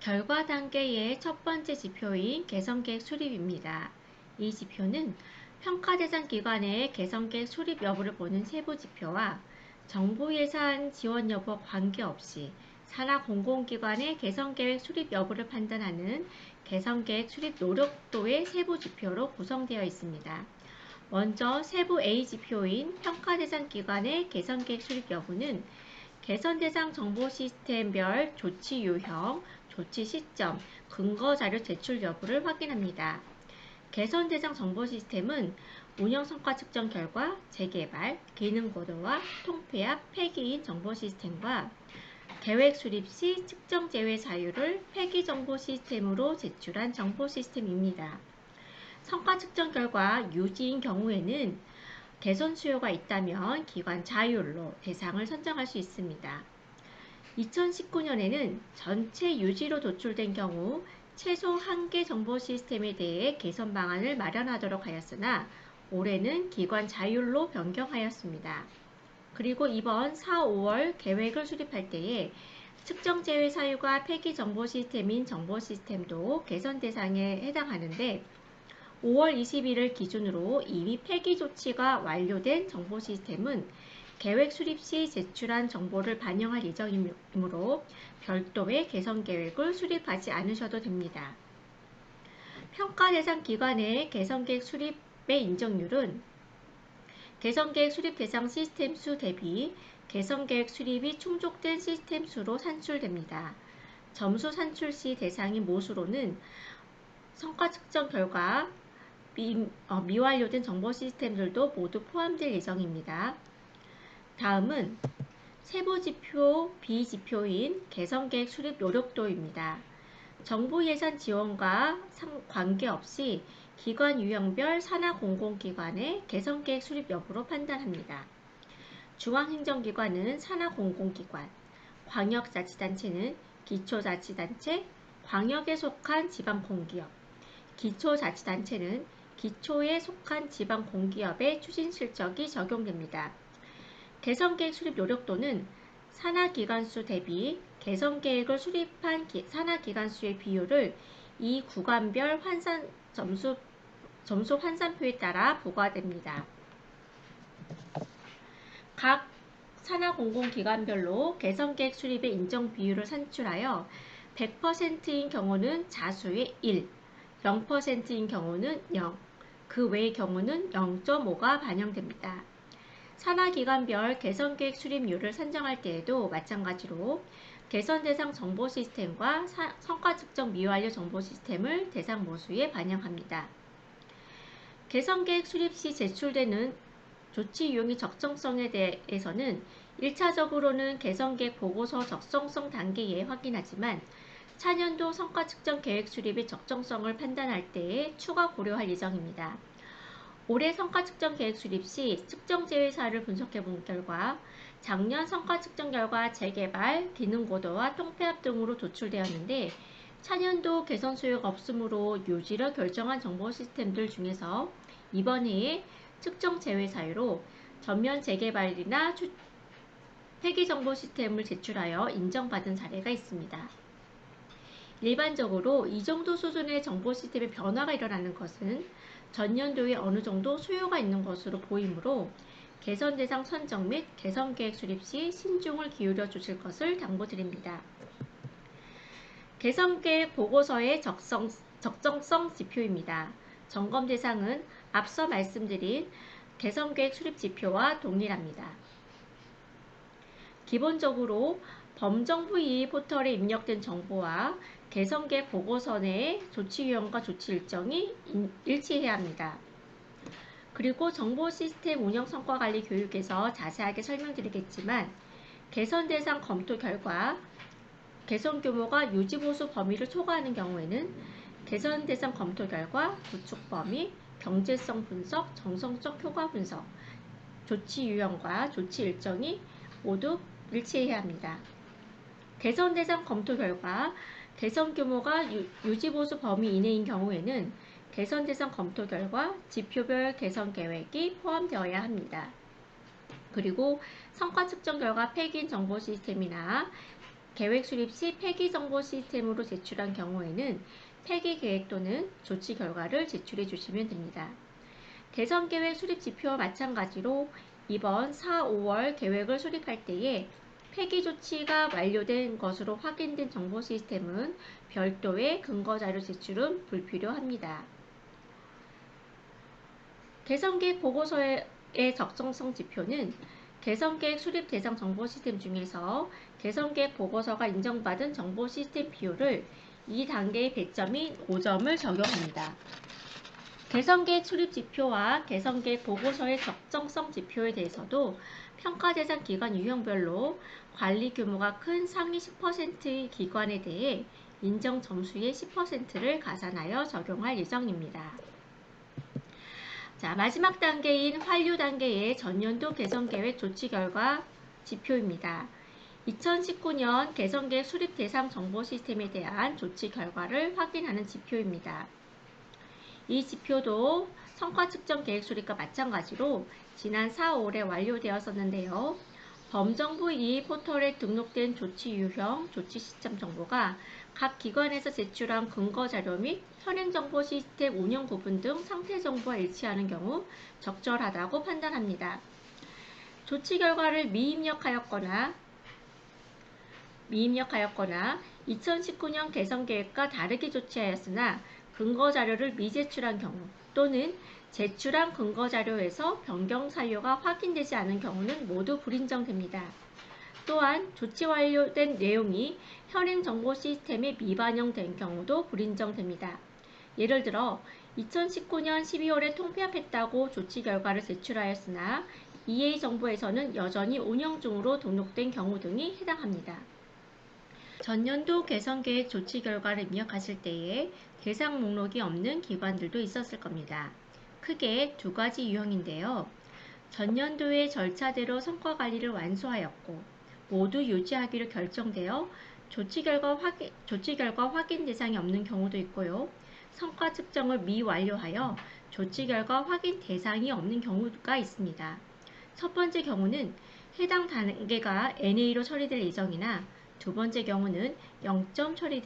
결과 단계의 첫 번째 지표인 개선계획 수립입니다. 이 지표는 평가 대상 기관의 개선계획 수립 여부를 보는 세부 지표와 정부 예산 지원 여부와 관계없이 산하 공공기관의 개선계획 수립 여부를 판단하는 개선계획 수립 노력도의 세부 지표로 구성되어 있습니다. 먼저 세부 A 지표인 평가 대상 기관의 개선계획 수립 여부는 개선 대상 정보 시스템별 조치 유형, 조치 시점, 근거 자료 제출 여부를 확인합니다. 개선 대상 정보 시스템은 운영 성과 측정 결과, 재개발, 기능 고도화, 통폐합, 폐기인 정보 시스템과 계획 수립 시 측정 제외 사유를 폐기 정보 시스템으로 제출한 정보 시스템입니다. 성과 측정 결과 유지인 경우에는 개선 수요가 있다면 기관 자율로 대상을 선정할 수 있습니다. 2019년에는 전체 유지로 도출된 경우 최소 1개 정보 시스템에 대해 개선 방안을 마련하도록 하였으나 올해는 기관 자율로 변경하였습니다. 그리고 이번 4, 5월 계획을 수립할 때에 측정 제외 사유가 폐기 정보 시스템인 정보 시스템도 개선 대상에 해당하는데 5월 20일을 기준으로 이미 폐기 조치가 완료된 정보 시스템은 계획 수립 시 제출한 정보를 반영할 예정이므로 별도의 개선 계획을 수립하지 않으셔도 됩니다. 평가 대상 기관의 개선 계획 수립의 인정률은 개선 계획 수립 대상 시스템 수 대비 개선 계획 수립이 충족된 시스템 수로 산출됩니다. 점수 산출 시 대상인 모수로는 성과 측정 결과 미완료된 정보 시스템들도 모두 포함될 예정입니다. 다음은 세부지표 B지표인 개선계획 수립 노력도입니다. 정부 예산 지원과 관계없이 기관 유형별 산하 공공기관의 개선계획 수립 여부로 판단합니다. 중앙행정기관은 산하 공공기관, 광역자치단체는 기초자치단체, 광역에 속한 지방공기업, 기초자치단체는 기초에 속한 지방공기업의 추진실적이 적용됩니다. 개선계획 수립 노력도는 산하기관수 대비 개선계획을 수립한 산하기관수의 비율을 이 구간별 점수 환산표에 따라 부과됩니다. 각 산하공공기관별로 개선계획 수립의 인정 비율을 산출하여 100%인 경우는 자수의 1, 0%인 경우는 0, 그 외의 경우는 0.5가 반영됩니다. 산하기관별 개선계획 수립률을 산정할 때에도 마찬가지로 개선 대상 정보 시스템과 성과 측정 미완료 정보 시스템을 대상 모수에 반영합니다. 개선계획 수립 시 제출되는 조치 유형의 적정성에 대해서는 1차적으로는 개선계획 보고서 적성성 단계에 확인하지만 차년도 성과 측정 계획 수립의 적정성을 판단할 때에 추가 고려할 예정입니다. 올해 성과 측정 계획 수립 시 측정 제외 사유를 분석해 본 결과 작년 성과 측정 결과 재개발, 기능 고도와 통폐합 등으로 도출되었는데 차년도 개선 수요가 없으므로 유지를 결정한 정보 시스템들 중에서 이번 해에 측정 제외 사유로 전면 재개발이나 폐기 정보 시스템을 제출하여 인정받은 사례가 있습니다. 일반적으로 이 정도 수준의 정보 시스템의 변화가 일어나는 것은 전년도에 어느 정도 수요가 있는 것으로 보이므로 개선 대상 선정 및 개선 계획 수립 시 신중을 기울여 주실 것을 당부드립니다. 개선 계획 보고서의 적정성 지표입니다. 점검 대상은 앞서 말씀드린 개선 계획 수립 지표와 동일합니다. 기본적으로 범정부 이의 포털에 입력된 정보와 개선계획 보고서 내의 조치 유형과 조치 일정이 일치해야 합니다. 그리고 정보 시스템 운영 성과 관리 교육에서 자세하게 설명드리겠지만 개선 대상 검토 결과 개선 규모가 유지 보수 범위를 초과하는 경우에는 개선 대상 검토 결과 구축 범위, 경제성 분석, 정성적 효과 분석, 조치 유형과 조치 일정이 모두 일치해야 합니다. 개선 대상 검토 결과 개선 규모가 유지 보수 범위 이내인 경우에는 개선 대상 검토 결과 지표별 개선 계획이 포함되어야 합니다. 그리고 성과 측정 결과 폐기인 정보 시스템이나 계획 수립 시 폐기 정보 시스템으로 제출한 경우에는 폐기 계획 또는 조치 결과를 제출해 주시면 됩니다. 개선 계획 수립 지표와 마찬가지로 이번 4, 5월 계획을 수립할 때에 폐기 조치가 완료된 것으로 확인된 정보 시스템은 별도의 근거 자료 제출은 불필요합니다. 개선계획 보고서의 적정성 지표는 개선계획 수립 대상 정보 시스템 중에서 개선계획 보고서가 인정받은 정보 시스템 비율을 2단계의 배점인 5점을 적용합니다. 개선계획 수립 지표와 개선계획 보고서의 적정성 지표에 대해서도 평가 대상 기관 유형별로 관리 규모가 큰 상위 10%의 기관에 대해 인정 점수의 10%를 가산하여 적용할 예정입니다. 자, 마지막 단계인 환류 단계의 전년도 개선계획 조치 결과 지표입니다. 2019년 개선계획 수립 대상 정보 시스템에 대한 조치 결과를 확인하는 지표입니다. 이 지표도 성과 측정 계획 수립과 마찬가지로 지난 4, 5월에 완료되었었는데요. 범정부 이 포털에 등록된 조치 유형, 조치 시점 정보가 각 기관에서 제출한 근거 자료 및 현행정보 시스템 운영 부분 등 상태 정보와 일치하는 경우 적절하다고 판단합니다. 조치 결과를 미입력하였거나 2019년 개선 계획과 다르게 조치하였으나 근거 자료를 미제출한 경우 또는 제출한 근거 자료에서 변경 사유가 확인되지 않은 경우는 모두 불인정됩니다. 또한 조치 완료된 내용이 현행 정보 시스템에 미반영된 경우도 불인정됩니다. 예를 들어 2019년 12월에 통폐합했다고 조치 결과를 제출하였으나 EA 정보에서는 여전히 운영 중으로 등록된 경우 등이 해당합니다. 전년도 개선계획 조치 결과를 입력하실 때에 대상 목록이 없는 기관들도 있었을 겁니다. 크게 두 가지 유형인데요. 전년도의 절차대로 성과관리를 완수하였고 모두 유지하기로 결정되어 조치 결과 확인 대상이 없는 경우도 있고요. 성과 측정을 미완료하여 조치 결과 확인 대상이 없는 경우가 있습니다. 첫 번째 경우는 해당 단계가 NA로 처리될 예정이나 두 번째 경우는 0점 처리될